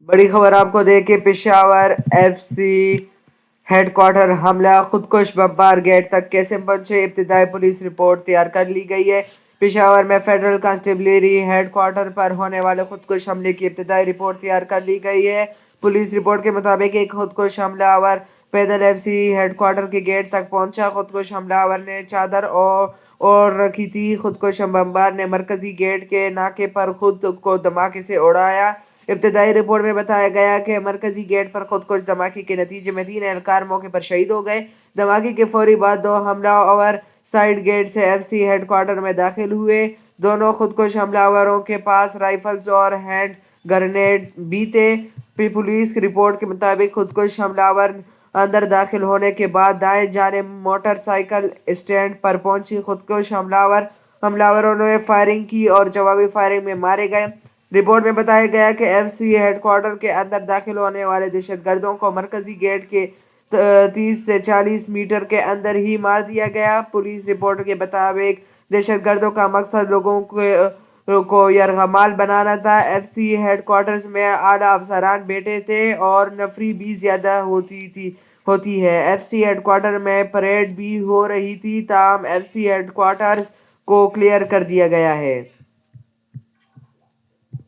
بڑی خبر آپ کو دے کے Peshawar F C headquarter حملہ خودکش بمبار گیٹ تک کیسے پہنچے، ابتدائی پولیس رپورٹ تیار کر لی گئی ہے۔ پشاور میں فیڈرل کانسٹیبلری ہیڈ کوارٹر پر ہونے والے خودکش حملے کی ابتدائی رپورٹ تیار کر لی گئی ہے۔ پولیس رپورٹ کے مطابق ایک خودکش حملہ آور پیدل ایف سی ہیڈ کوارٹر کے گیٹ تک پہنچا۔ خودکش حملہ آور نے چادر اوڑھ رکھی تھی۔ خودکش بمبار نے مرکزی گیٹ کے ناکے پر خود کو دھماکے سے اڑایا۔ ابتدائی رپورٹ میں بتایا گیا کہ مرکزی گیٹ پر خودکش دھماکے کے نتیجے میں 3 اہلکار موقع پر شہید ہو گئے۔ دھماکے کے فوری بعد 2 حملہ آور سائیڈ گیٹ سے ایف سی ہیڈ کوارٹر میں داخل ہوئے۔ دونوں خودکش حملہ آوروں کے پاس رائفلز اور ہینڈ گرنیڈ بھی تھے۔ پولیس رپورٹ کے مطابق خودکش حملہ آور اندر داخل ہونے کے بعد دائیں جانب موٹر سائیکل اسٹینڈ پر پہنچی۔ خودکش حملہ آوروں نے فائرنگ کی اور جوابی فائرنگ میں مارے گئے۔ رپورٹ میں بتایا گیا کہ ایف سی ہیڈ کوارٹر کے اندر داخل ہونے والے دہشت گردوں کو مرکزی گیٹ کے 30 سے 40 میٹر کے اندر ہی مار دیا گیا۔ پولیس رپورٹ کے مطابق دہشت گردوں کا مقصد لوگوں کو یرغمال بنانا تھا۔ ایف سی ہیڈ کوارٹرز میں اعلیٰ افسران بیٹھے تھے اور نفری بھی زیادہ ہوتی ہے۔ ایف سی ہیڈ کوارٹر میں پریڈ بھی ہو رہی تھی، تاہم ایف سی ہیڈ کوارٹرز کو کلیئر کر دیا گیا ہے۔